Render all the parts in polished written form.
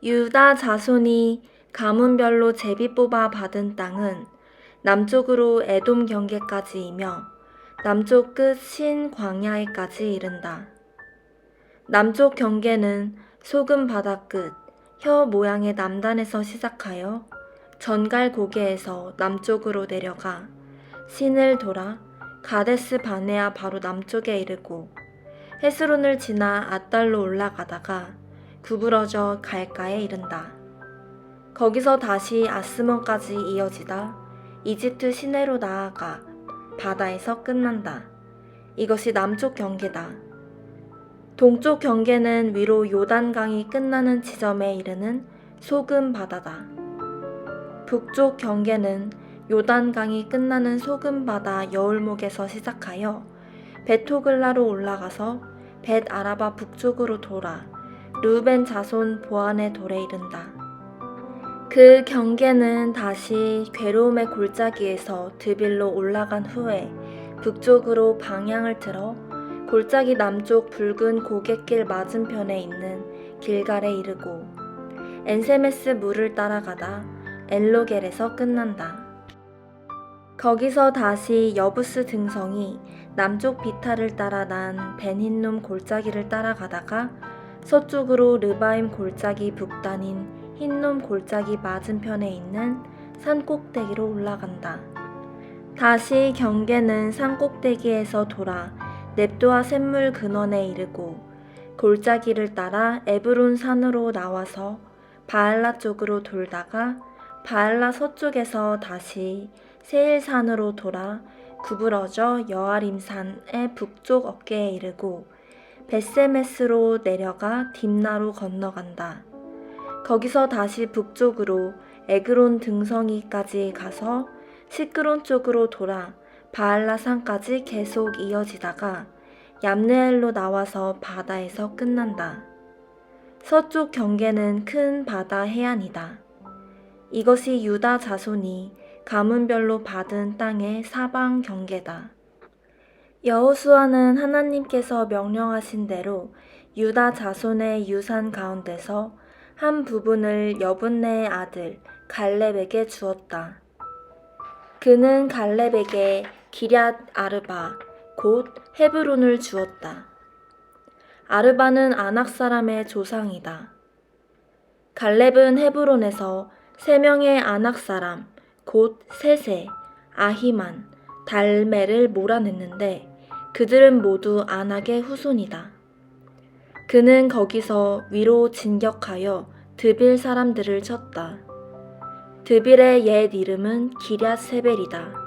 유다 자손이 가문별로 제비 뽑아 받은 땅은 남쪽으로 에돔 경계까지이며 남쪽 끝 신 광야에까지 이른다. 남쪽 경계는 소금 바다 끝 혀 모양의 남단에서 시작하여 전갈 고개에서 남쪽으로 내려가 신을 돌아 가데스 바네아 바로 남쪽에 이르고 헤스론을 지나 앗달로 올라가다가 구부러져 갈가에 이른다. 거기서 다시 아스몬까지 이어지다 이집트 시내로 나아가 바다에서 끝난다. 이것이 남쪽 경계다. 동쪽 경계는 위로 요단강이 끝나는 지점에 이르는 소금 바다다. 북쪽 경계는 요단강이 끝나는 소금 바다 여울목에서 시작하여 벳호글라로 올라가서 벳 아라바 북쪽으로 돌아 르우벤 자손 보안의 돌에 이른다. 그 경계는 다시 괴로움의 골짜기에서 드빌로 올라간 후에 북쪽으로 방향을 틀어 골짜기 남쪽 붉은 고갯길 맞은편에 있는 길갈에 이르고 엔세메스 물을 따라가다 엘로겔에서 끝난다. 거기서 다시 여부스 등성이 남쪽 비탈을 따라 난 벤힌놈 골짜기를 따라가다가 서쪽으로 르바임 골짜기 북단인 흰놈 골짜기 맞은편에 있는 산 꼭대기로 올라간다. 다시 경계는 산 꼭대기에서 돌아 넵도아 샘물 근원에 이르고 골짜기를 따라 에브론 산으로 나와서 바알라 쪽으로 돌다가 바알라 서쪽에서 다시 세일산으로 돌아 구부러져 여아림산의 북쪽 어깨에 이르고 벳세메스로 내려가 딥나로 건너간다. 거기서 다시 북쪽으로 에그론 등성이까지 가서 시크론 쪽으로 돌아 바알라 산까지 계속 이어지다가 얌느엘로 나와서 바다에서 끝난다. 서쪽 경계는 큰 바다 해안이다. 이것이 유다 자손이 가문별로 받은 땅의 사방 경계다. 여호수아는 하나님께서 명령하신 대로 유다 자손의 유산 가운데서 한 부분을 여분네의 아들 갈렙에게 주었다. 그는 갈렙에게 기럇 아르바 곧 헤브론을 주었다. 아르바는 아낙 사람의 조상이다. 갈렙은 헤브론에서 3명의 아낙 사람 곧 세세, 아히만, 달메를 몰아냈는데 그들은 모두 아낙의 후손이다. 그는 거기서 위로 진격하여 드빌 사람들을 쳤다. 드빌의 옛 이름은 기럇세벨이다.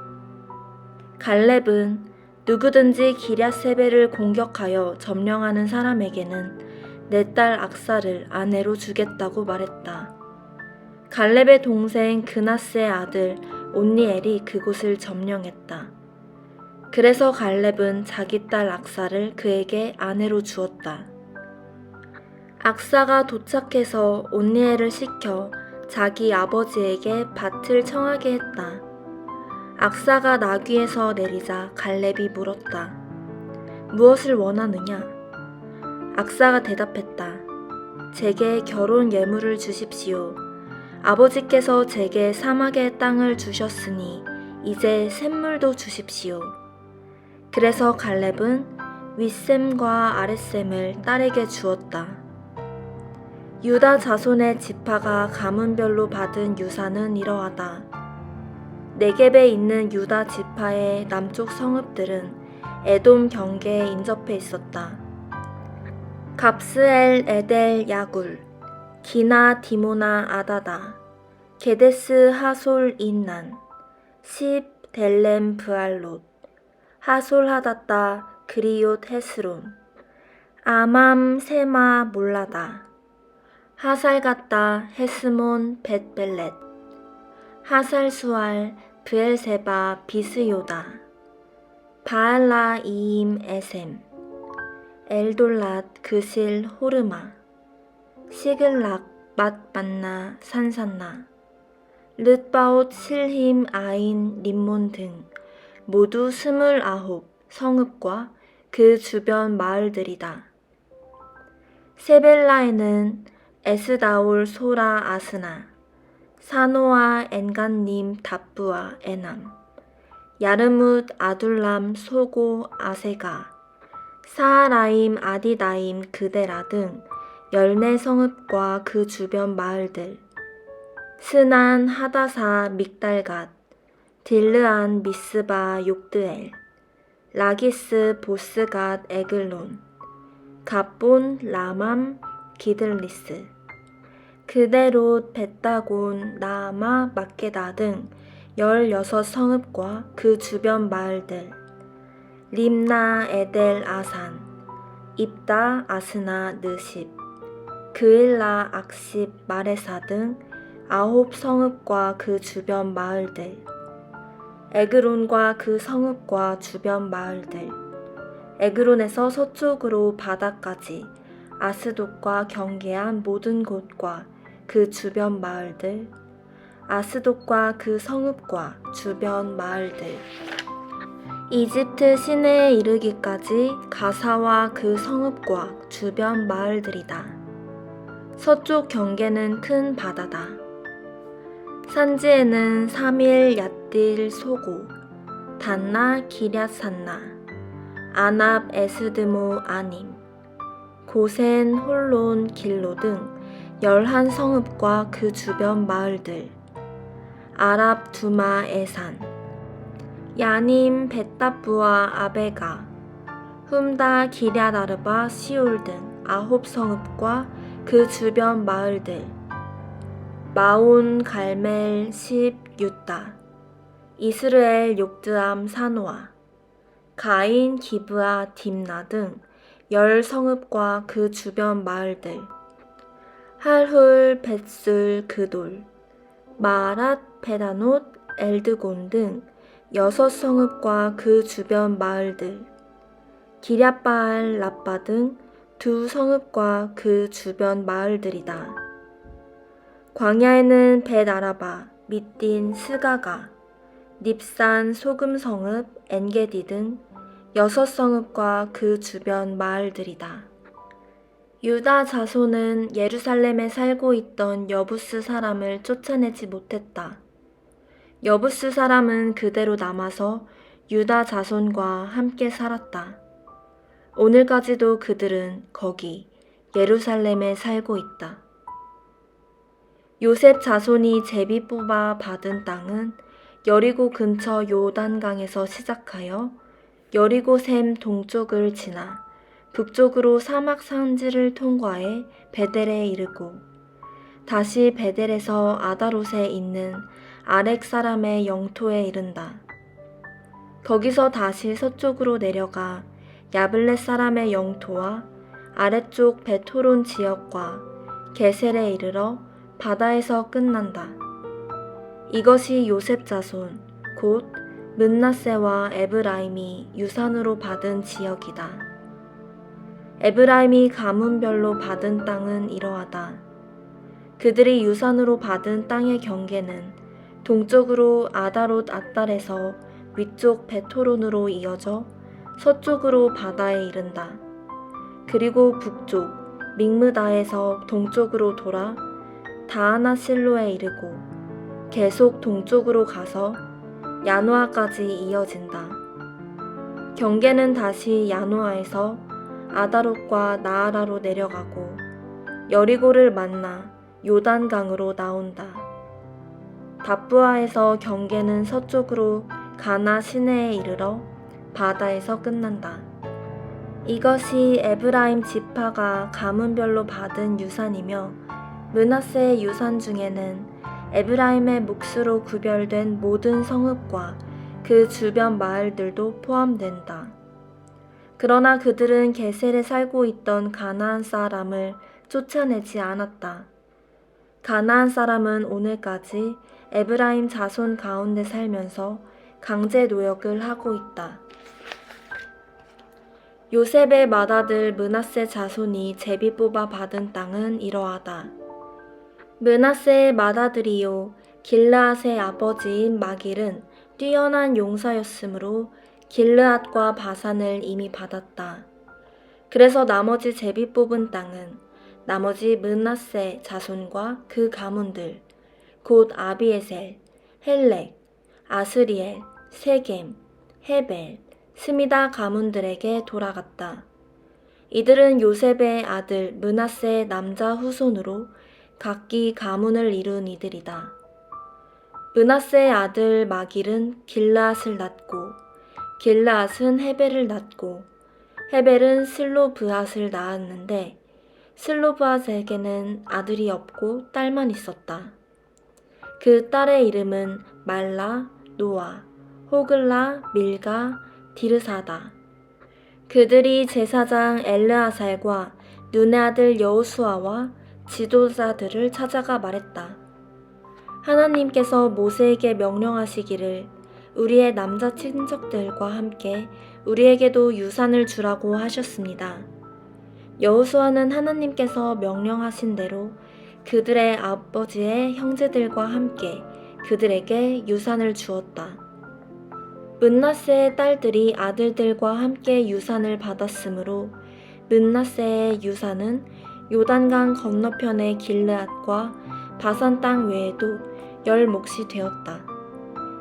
갈렙은 누구든지 기럇세벨을 공격하여 점령하는 사람에게는 내 딸 악사를 아내로 주겠다고 말했다. 갈렙의 동생 그나스의 아들 온니엘이 그곳을 점령했다. 그래서 갈렙은 자기 딸 악사를 그에게 아내로 주었다. 악사가 도착해서 온니엘을 시켜 자기 아버지에게 밭을 청하게 했다. 악사가 나귀에서 내리자 갈렙이 물었다. 무엇을 원하느냐? 악사가 대답했다. 제게 결혼 예물을 주십시오. 아버지께서 제게 사막의 땅을 주셨으니 이제 샘물도 주십시오. 그래서 갈렙은 윗셈과 아랫셈을 딸에게 주었다. 유다 자손의 지파가 가문별로 받은 유산은 이러하다. 네겝에 있는 유다 지파의 남쪽 성읍들은 에돔 경계에 인접해 있었다. 갑스엘 에델 야굴, 기나 디모나 아다다, 게데스 하솔 인난, 십 델렘 브알롯, 하솔 하다따 그리옷 헤스론, 아맘 세마 몰라다, 하살갔다 헤스몬 벳벨렛, 하살수알 브엘세바 비스요다, 바알라 이임 에셈, 엘돌랏 그실 호르마, 시글락 맛반나 산산나, 르바옷 실힘 아인 림몬 등 모두 29 성읍과 그 주변 마을들이다. 세벨라에는 에스다올 소라 아스나 사노아 엔간님 답부아 에남 야르뭇 아둘람 소고 아세가 사하라임 아디다임 그데라 등 14성읍과 그 주변 마을들 스난 하다사 믹달갓 딜르안 미스바 욕드엘 라기스 보스갓 에글론 갑본 라맘 기들리스 그데롯 벳다곤 나아마 막게다 등 16성읍과 그 주변 마을들 림나 에델 아산 입다 아스나 느십 그일라 악십 마레사 등 9성읍과 그 주변 마을들 에그론과 그 성읍과 주변 마을들 에그론에서 서쪽으로 바다까지 아스돗과 경계한 모든 곳과 그 주변 마을들 아스돗과 그 성읍과 주변 마을들 이집트 시내에 이르기까지 가사와 그 성읍과 주변 마을들이다. 서쪽 경계는 큰 바다다. 산지에는 사밀 얏딜 소고 단나 기럇산나 아납 에스드모 아님 고센 홀론 길로 등 11성읍과 그 주변 마을들 아랍 두마 에산 야님 벳다부와 아베가 훔다 기럇아르바 시올 등 9성읍과 그 주변 마을들 마온 갈멜 십 유다 이스르엘 욕드암 사노아 가인 기브아 딥나 등 10성읍과 그 주변 마을들 할훌 벳술 그돌 마랏 베다노트 엘드곤 등 6성읍과 그 주변 마을들 기럇바알 라빠 등 2성읍과 그 주변 마을들이다. 광야에는 벳아라바, 밑딘 스가가, 닙산 소금성읍 엔게디 등 6성읍과 그 주변 마을들이다. 유다 자손은 예루살렘에 살고 있던 여부스 사람을 쫓아내지 못했다. 여부스 사람은 그대로 남아서 유다 자손과 함께 살았다. 오늘까지도 그들은 거기 예루살렘에 살고 있다. 요셉 자손이 제비 뽑아 받은 땅은 여리고 근처 요단강에서 시작하여 여리고 샘 동쪽을 지나 북쪽으로 사막 산지를 통과해 베델에 이르고 다시 베델에서 아다롯에 있는 아렉 사람의 영토에 이른다. 거기서 다시 서쪽으로 내려가 야블렛 사람의 영토와 아래쪽 베토론 지역과 게셀에 이르러 바다에서 끝난다. 이것이 요셉 자손 곧 므낫세와 에브라임이 유산으로 받은 지역이다. 에브라임이 가문별로 받은 땅은 이러하다. 그들이 유산으로 받은 땅의 경계는 동쪽으로 아다롯 앗달에서 위쪽 베토론으로 이어져 서쪽으로 바다에 이른다. 그리고 북쪽 믹므다에서 동쪽으로 돌아 다하나실로에 이르고 계속 동쪽으로 가서 야노아까지 이어진다. 경계는 다시 야노아에서 아다롯과 나아라로 내려가고 여리고를 만나 요단강으로 나온다. 답부아에서 경계는 서쪽으로 가나 시내에 이르러 바다에서 끝난다. 이것이 에브라임 지파가 가문별로 받은 유산이며 므낫세의 유산 중에는 에브라임의 몫으로 구별된 모든 성읍과 그 주변 마을들도 포함된다. 그러나 그들은 게셀에 살고 있던 가나안 사람을 쫓아내지 않았다. 가나안 사람은 오늘까지 에브라임 자손 가운데 살면서 강제 노역을 하고 있다. 요셉의 맏아들 므낫세 자손이 제비 뽑아 받은 땅은 이러하다. 므낫세의 맏아들이요 길르앗의 아버지인 마길은 뛰어난 용사였으므로 길르앗과 바산을 이미 받았다. 그래서 나머지 제비 뽑은 땅은 나머지 므낫세 자손과 그 가문들 곧 아비에셀, 헬렉, 아스리엘, 세겜, 헤벨, 스미다 가문들에게 돌아갔다. 이들은 요셉의 아들 므낫세의 남자 후손으로 각기 가문을 이룬 이들이다. 므낫세의 아들 마길은 길르앗을 낳고 길르앗은 헤벨을 낳고 헤벨은 슬로브앗을 낳았는데 슬로브앗에게는 아들이 없고 딸만 있었다. 그 딸의 이름은 말라, 노아, 호글라, 밀가, 디르사다. 그들이 제사장 엘르아살과 눈의 아들 여호수아와 지도자들을 찾아가 말했다. 하나님께서 모세에게 명령하시기를 우리의 남자 친척들과 함께 우리에게도 유산을 주라고 하셨습니다. 여호수아는 하나님께서 명령하신 대로 그들의 아버지의 형제들과 함께 그들에게 유산을 주었다. 므낫세의 딸들이 아들들과 함께 유산을 받았으므로 므낫세의 유산은 요단강 건너편의 길르앗과 바산 땅 외에도 10몫이 되었다.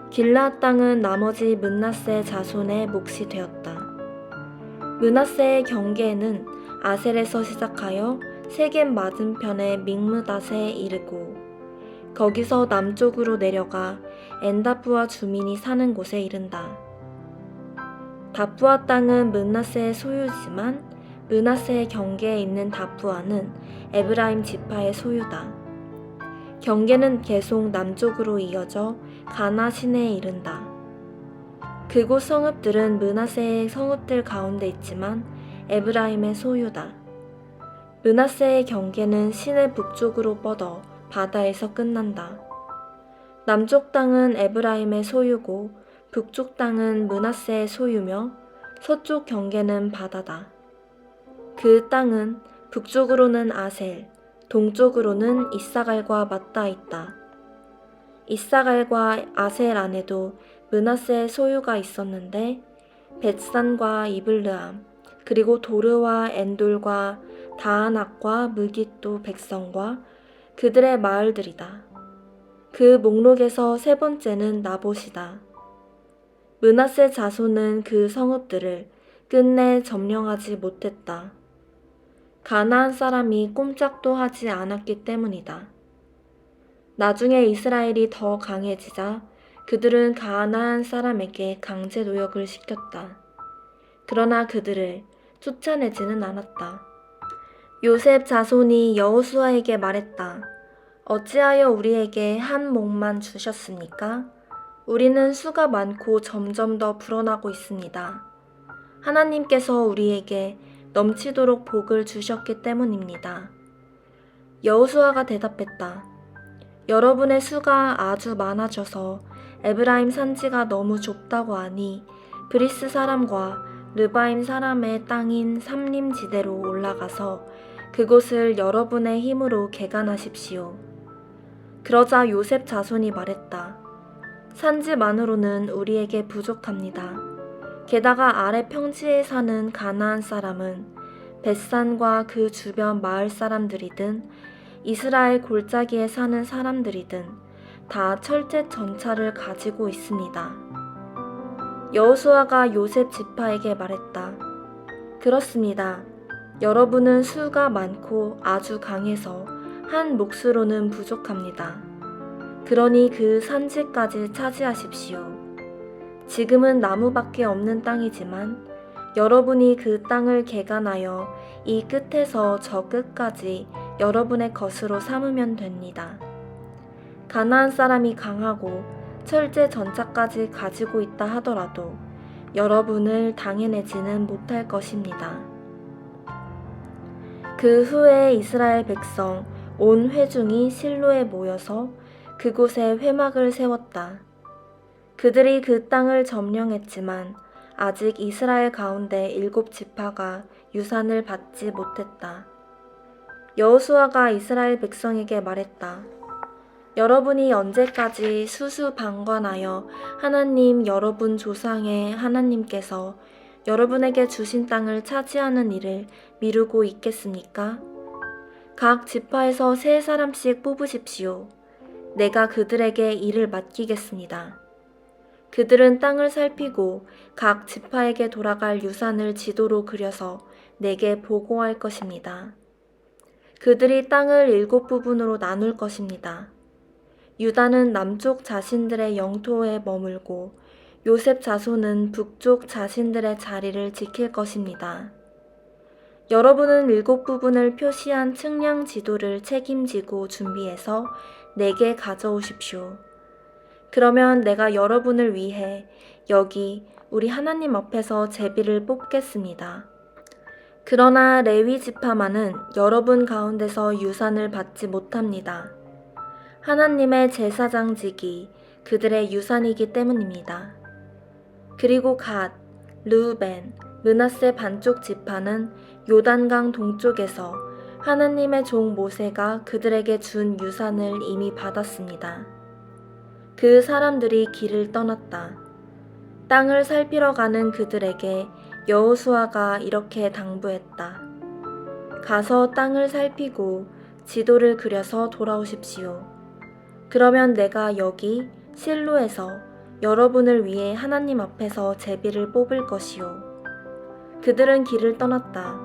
길르앗 땅은 나머지 므낫세 자손의 몫이 되었다. 므낫세의 경계는 아셀에서 시작하여 세겜 맞은편의 믹므닷에 이르고 거기서 남쪽으로 내려가 엔다프와 주민이 사는 곳에 이른다. 다프아 땅은 므낫세의 소유지만 므낫세의 경계에 있는 다프아는 에브라임 지파의 소유다. 경계는 계속 남쪽으로 이어져 가나 시내에 이른다. 그곳 성읍들은 므낫세의 성읍들 가운데 있지만 에브라임의 소유다. 므낫세의 경계는 시내 북쪽으로 뻗어 바다에서 끝난다. 남쪽 땅은 에브라임의 소유고 북쪽 땅은 므낫세의 소유며 서쪽 경계는 바다다. 그 땅은 북쪽으로는 아셀, 동쪽으로는 이사갈과 맞닿아 있다. 이사갈과 아셀 안에도 므낫세의 소유가 있었는데 벳산과 이블르암 그리고 도르와 엔돌과 다아낙과 무깃도 백성과 그들의 마을들이다. 그 목록에서 세 번째는 나봇이다. 므낫세 자손은 그 성읍들을 끝내 점령하지 못했다. 가나안 사람이 꼼짝도 하지 않았기 때문이다. 나중에 이스라엘이 더 강해지자 그들은 가나안 사람에게 강제 노역을 시켰다. 그러나 그들을 쫓아내지는 않았다. 요셉 자손이 여호수아에게 말했다. 어찌하여 우리에게 한 몫만 주셨습니까? 우리는 수가 많고 점점 더 불어나고 있습니다. 하나님께서 우리에게 넘치도록 복을 주셨기 때문입니다. 여호수아가 대답했다. 여러분의 수가 아주 많아져서 에브라임 산지가 너무 좁다고 하니 브리스 사람과 르바임 사람의 땅인 삼림지대로 올라가서 그곳을 여러분의 힘으로 개간하십시오. 그러자 요셉 자손이 말했다. 산지만으로는 우리에게 부족합니다. 게다가 아래 평지에 사는 가나안 사람은 벳산과 그 주변 마을 사람들이든 이스라엘 골짜기에 사는 사람들이든 다 철제 전차를 가지고 있습니다. 여호수아가 요셉 지파에게 말했다. 그렇습니다. 여러분은 수가 많고 아주 강해서 한 몫으로는 부족합니다. 그러니 그 산지까지 차지하십시오. 지금은 나무밖에 없는 땅이지만 여러분이 그 땅을 개간하여 이 끝에서 저 끝까지 여러분의 것으로 삼으면 됩니다. 가나안 사람이 강하고 철제 전차까지 가지고 있다 하더라도 여러분을 당해내지는 못할 것입니다. 그 후에 이스라엘 백성 온 회중이 실로에 모여서 그곳에 회막을 세웠다. 그들이 그 땅을 점령했지만 아직 이스라엘 가운데 7지파가 유산을 받지 못했다. 여호수아가 이스라엘 백성에게 말했다. 여러분이 언제까지 수수방관하여 하나님 여러분 조상의 하나님께서 여러분에게 주신 땅을 차지하는 일을 미루고 있겠습니까? 각 지파에서 3사람씩 뽑으십시오. 내가 그들에게 일을 맡기겠습니다. 그들은 땅을 살피고 각 지파에게 돌아갈 유산을 지도로 그려서 내게 보고할 것입니다. 그들이 땅을 7부분으로 나눌 것입니다. 유다는 남쪽 자신들의 영토에 머물고 요셉 자손은 북쪽 자신들의 자리를 지킬 것입니다. 여러분은 7부분을 표시한 측량 지도를 책임지고 준비해서 내게 가져오십시오. 그러면 내가 여러분을 위해 여기 우리 하나님 앞에서 제비를 뽑겠습니다. 그러나 레위 지파만은 여러분 가운데서 유산을 받지 못합니다. 하나님의 제사장직이 그들의 유산이기 때문입니다. 그리고 갓, 르우벤, 므낫세 반쪽 지파는 요단강 동쪽에서 하나님의 종 모세가 그들에게 준 유산을 이미 받았습니다. 그 사람들이 길을 떠났다. 땅을 살피러 가는 그들에게 여호수아가 이렇게 당부했다. 가서 땅을 살피고 지도를 그려서 돌아오십시오. 그러면 내가 여기 실로에서 여러분을 위해 하나님 앞에서 제비를 뽑을 것이요. 그들은 길을 떠났다.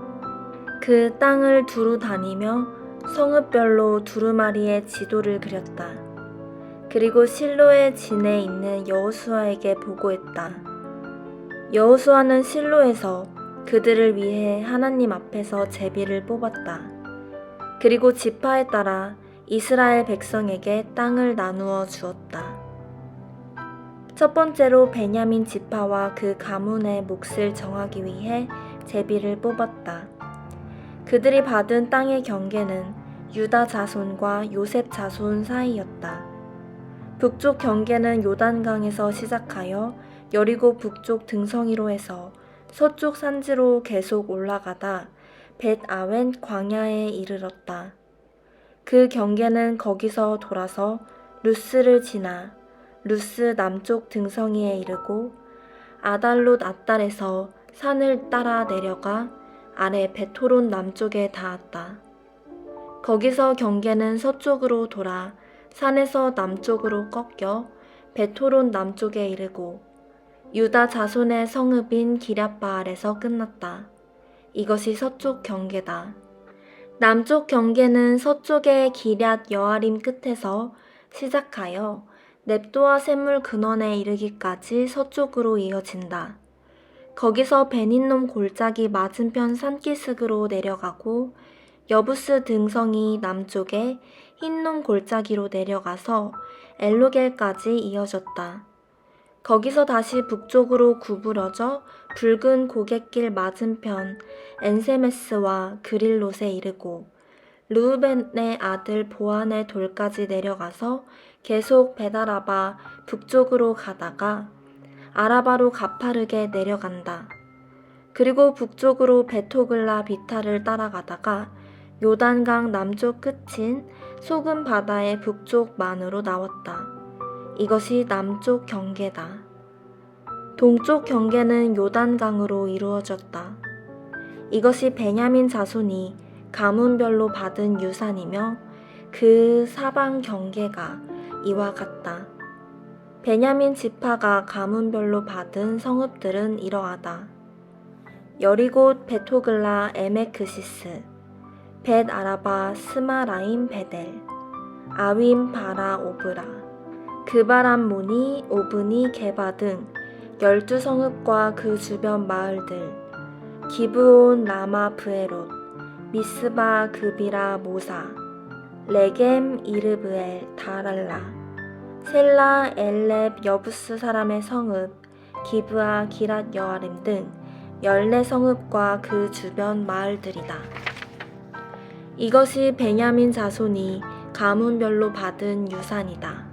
그 땅을 두루 다니며 성읍별로 두루마리의 지도를 그렸다. 그리고 실로의 진에 있는 여호수아에게 보고했다. 여호수아는 실로에서 그들을 위해 하나님 앞에서 제비를 뽑았다. 그리고 지파에 따라 이스라엘 백성에게 땅을 나누어 주었다. 첫 번째로 베냐민 지파와 그 가문의 몫을 정하기 위해 제비를 뽑았다. 그들이 받은 땅의 경계는 유다 자손과 요셉 자손 사이였다. 북쪽 경계는 요단강에서 시작하여 여리고 북쪽 등성이로 해서 서쪽 산지로 계속 올라가다 벳아웬 광야에 이르렀다. 그 경계는 거기서 돌아서 루스를 지나 루스 남쪽 등성이에 이르고 아달롯 아달에서 산을 따라 내려가 아래 베토론 남쪽에 닿았다. 거기서 경계는 서쪽으로 돌아 산에서 남쪽으로 꺾여 베토론 남쪽에 이르고 유다 자손의 성읍인 기럇바알에서 끝났다. 이것이 서쪽 경계다. 남쪽 경계는 서쪽의 기럇 여아림 끝에서 시작하여 넵도아 샘물 근원에 이르기까지 서쪽으로 이어진다. 거기서 베닌놈 골짜기 맞은편 산기슭으로 내려가고 여부스 등성이 남쪽에 흰놈 골짜기로 내려가서 엘로겔까지 이어졌다. 거기서 다시 북쪽으로 구부러져 붉은 고갯길 맞은편 엔세메스와 그릴롯에 이르고 르우벤의 아들 보안의 돌까지 내려가서 계속 베다라바 북쪽으로 가다가 아라바로 가파르게 내려간다. 그리고 북쪽으로 베토글라 비타를 따라가다가 요단강 남쪽 끝인 소금 바다의 북쪽만으로 나왔다. 이것이 남쪽 경계다. 동쪽 경계는 요단강으로 이루어졌다. 이것이 베냐민 자손이 가문별로 받은 유산이며 그 사방 경계가 이와 같다. 베냐민 지파가 가문별로 받은 성읍들은 이러하다. 여리고 베토글라 에메크시스, 벳 아라바 스마라임 베델, 아윈 바라 오브라, 그바람모니 오브니 게바 등 12성읍과 그 주변 마을들, 기브온 라마 브에롯, 미스바 그비라 모사, 레겜 이르브엘 다랄라, 셀라 엘렙 여부스 사람의 성읍, 기브아 기랏 여아림 등 14성읍과 그 주변 마을들이다. 이것이 베냐민 자손이 가문별로 받은 유산이다.